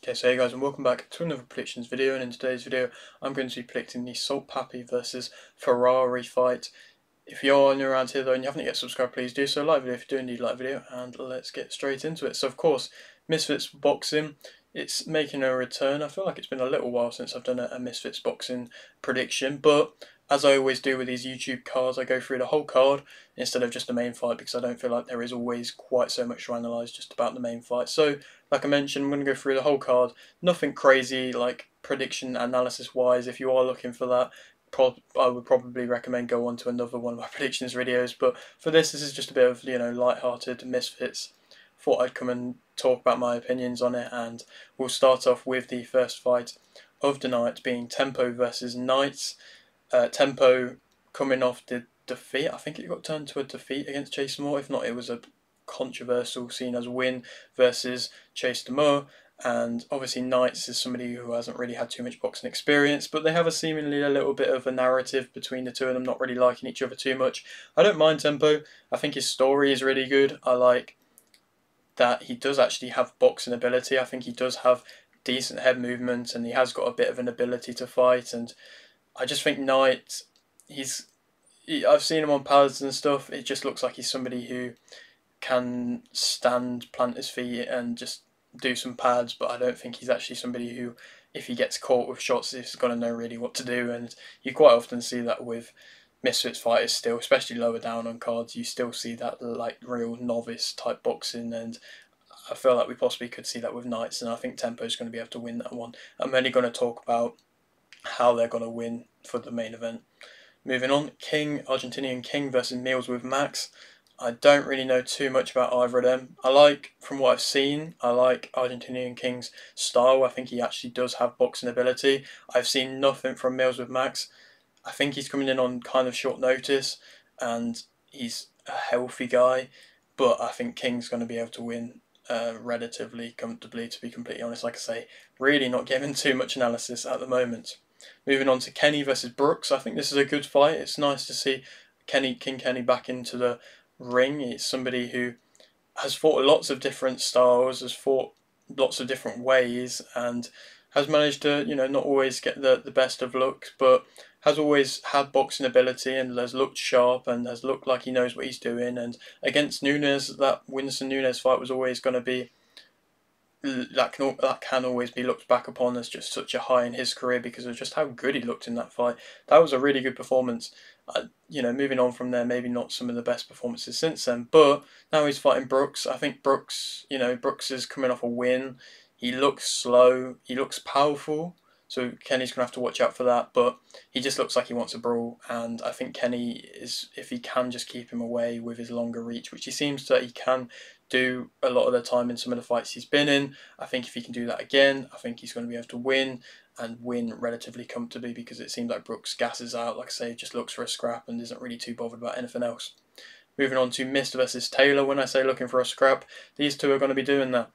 Okay, so hey guys, and welcome back to another predictions video. And in today's video, I'm going to be predicting the Salt Papi versus Ferrari fight. If you're new around here though and you haven't yet subscribed, please do so. Like video if you do indeed like video, and let's get straight into it. So of course, Misfits Boxing, it's making a return. I feel like it's been a little while since I've done a Misfits Boxing prediction, but as I always do with these YouTube cards, I go through the whole card instead of just the main fight because I don't feel like there is always quite so much to analyse just about the main fight. So, like I mentioned, I'm going to go through the whole card. Nothing crazy like prediction analysis wise. If you are looking for that, I would probably recommend go on to another one of my predictions videos. But for this is just a bit of light-hearted Misfits. Thought I'd come and talk about my opinions on it, and we'll start off with the first fight of the night being Tempo versus Knights. Tempo coming off the defeat. I think it got turned to a defeat against Chase Moore. If not, it was a controversial seen as win versus Chase Moore. And obviously Knights is somebody who hasn't really had too much boxing experience, but they have a seemingly a little bit of a narrative between the two of them not really liking each other too much. I don't mind Tempo. I think his story is really good. I like that he does actually have boxing ability. I think he does have decent head movement and he has got a bit of an ability to fight, and I just think Knight, I've seen him on pads and stuff. It just looks like he's somebody who can stand, plant his feet, and just do some pads. But I don't think he's actually somebody who, if he gets caught with shots, is going to know really what to do. And you quite often see that with Misfits fighters still, especially lower down on cards. You still see that like real novice type boxing, and I feel like we possibly could see that with Knights. And I think Tempo's going to be able to win that one. I'm only going to talk about how they're going to win for the main event. Moving on, Argentinian King versus Meals with Max. I don't really know too much about either of them. From what I've seen, I like Argentinian King's style. I think he actually does have boxing ability. I've seen nothing from Meals with Max. I think he's coming in on kind of short notice, and he's a healthy guy, but I think King's going to be able to win relatively comfortably, to be completely honest. Like I say, really not giving too much analysis at the moment. Moving on to Kenny versus Brooks. I think this is a good fight. It's nice to see King Kenny back into the ring. It's somebody who has fought lots of different styles, has fought lots of different ways, and has managed to, not always get the best of looks, but has always had boxing ability and has looked sharp and has looked like he knows what he's doing. And against Nunes, that Winston Nunes fight was always going to be, that can always be looked back upon as just such a high in his career because of just how good he looked in that fight. That was a really good performance. Moving on from there, maybe not some of the best performances since then, but now he's fighting Brooks. I think Brooks is coming off a win. He looks slow. He looks powerful. So Kenny's going to have to watch out for that, but he just looks like he wants a brawl, and I think Kenny is, if he can just keep him away with his longer reach, which he seems that he can do a lot of the time in some of the fights he's been in. I think if he can do that again, I think he's going to be able to win, and win relatively comfortably, because it seems like Brooks gasses out, like I say, just looks for a scrap and isn't really too bothered about anything else. Moving on to Mist versus Taylor. When I say looking for a scrap, these two are going to be doing that.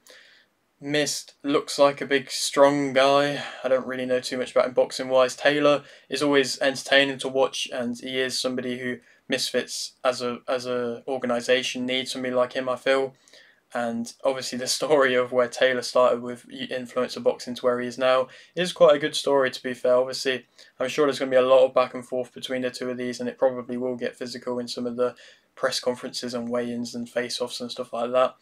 Mist looks like a big strong guy. I don't really know too much about him boxing wise. Taylor is always entertaining to watch, and he is somebody who Misfits as a organisation needs somebody like him, I feel. And obviously the story of where Taylor started with influencer boxing to where he is now is quite a good story, to be fair. Obviously, I'm sure there's going to be a lot of back and forth between the two of these, and it probably will get physical in some of the press conferences and weigh-ins and face-offs and stuff like that.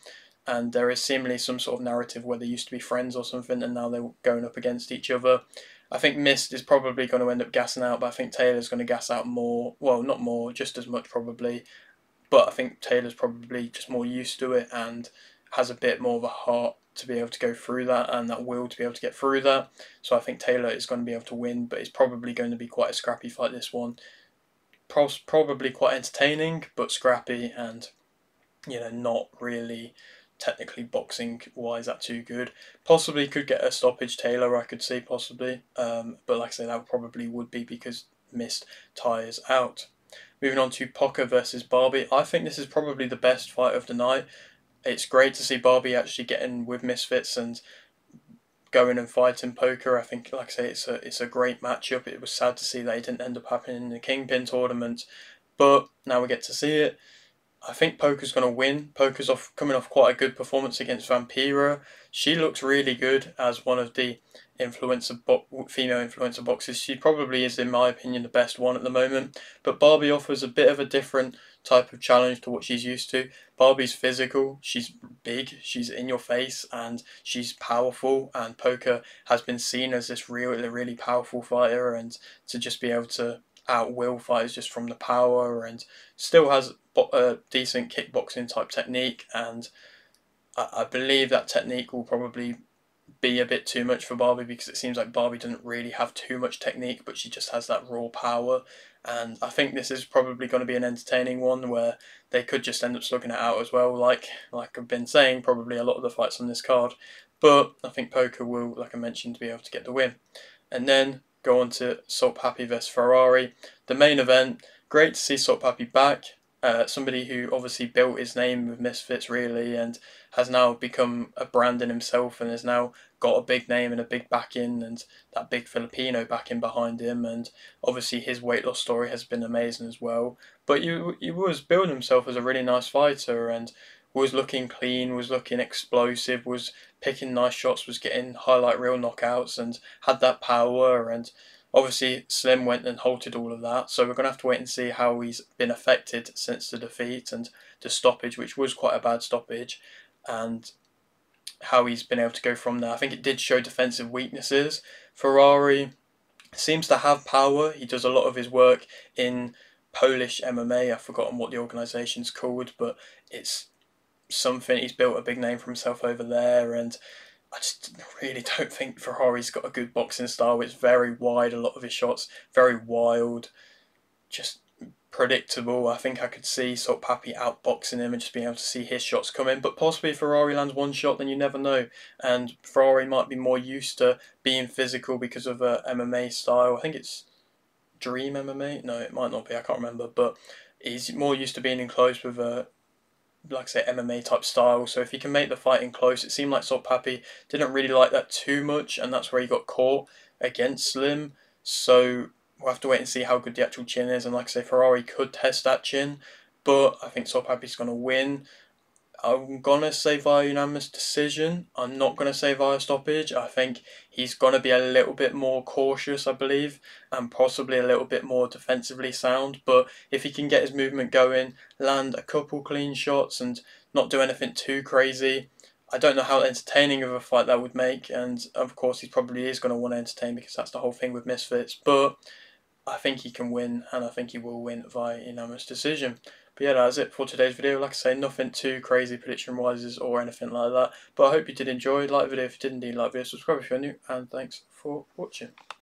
And there is seemingly some sort of narrative where they used to be friends or something, and now they're going up against each other. I think Mist is probably going to end up gassing out, but I think Taylor's going to gas out more. Well, not more, just as much probably. But I think Taylor's probably just more used to it and has a bit more of a heart to be able to go through that, and that will to be able to get through that. So I think Taylor is going to be able to win, but it's probably going to be quite a scrappy fight, this one. Probably quite entertaining, but scrappy, and not really technically boxing wise that too good. Possibly could get a stoppage Taylor, I could see possibly, but like I say, that probably would be because Mist tires out. Moving on to Poker versus Barbie. I think this is probably the best fight of the night. It's great to see Barbie actually getting with Misfits and going and fighting Poker. I think, like I say, it's a great matchup. It was sad to see that it didn't end up happening in the Kingpin tournament, but now we get to see it. I think Poker's going to win. Poker's coming off quite a good performance against Vampira. She looks really good as one of the female influencer boxers. She probably is, in my opinion, the best one at the moment. But Barbie offers a bit of a different type of challenge to what she's used to. Barbie's physical, she's big, she's in your face, and she's powerful. And Poker has been seen as this really powerful fighter, and to just be able to outwill fighters just from the power, and still has a decent kickboxing type technique, and I believe that technique will probably be a bit too much for Barbie, because it seems like Barbie doesn't really have too much technique, but she just has that raw power. And I think this is probably going to be an entertaining one where they could just end up slugging it out as well, like I've been saying, probably a lot of the fights on this card. But I think Poker will, like I mentioned, be able to get the win. And then go on to Salt Papi vs Ferrari. The main event, great to see Salt Papi back. Somebody who obviously built his name with Misfits really, and has now become a brand in himself, and has now got a big name and a big backing, and that big Filipino backing behind him, and obviously his weight loss story has been amazing as well. But he was building himself as a really nice fighter, and was looking clean, was looking explosive, was picking nice shots, was getting highlight reel knockouts, and had that power. And obviously Slim went and halted all of that, so we're going to have to wait and see how he's been affected since the defeat and the stoppage, which was quite a bad stoppage, and how he's been able to go from there. I think it did show defensive weaknesses. Ferrari seems to have power. He does a lot of his work in Polish MMA. I've forgotten what the organisation's called, but it's something. He's built a big name for himself over there, and I just really don't think Ferrari's got a good boxing style. It's very wide, a lot of his shots, very wild, just predictable. I think I could see Salt Papi outboxing him and just being able to see his shots coming. But possibly if Ferrari lands one shot, then you never know. And Ferrari might be more used to being physical because of a MMA style. I think it's Dream MMA. No, it might not be. I can't remember. But he's more used to being enclosed with a, like I say, MMA type style. So if he can make the fighting close, it seemed like Salt Papi didn't really like that too much, and that's where he got caught against Slim. So we'll have to wait and see how good the actual chin is. And like I say, Ferrari could test that chin, but I think Salt Papi's going to win. I'm going to say via unanimous decision. I'm not going to say via stoppage. I think he's going to be a little bit more cautious, I believe, and possibly a little bit more defensively sound. But if he can get his movement going, land a couple clean shots and not do anything too crazy, I don't know how entertaining of a fight that would make. And of course, he probably is going to want to entertain, because that's the whole thing with Misfits. But I think he can win, and I think he will win via unanimous decision. But yeah, that's it for today's video. Like I say, nothing too crazy prediction-wise or anything like that. But I hope you did enjoy. Like the video if you did indeed like the video. Subscribe if you're new, and thanks for watching.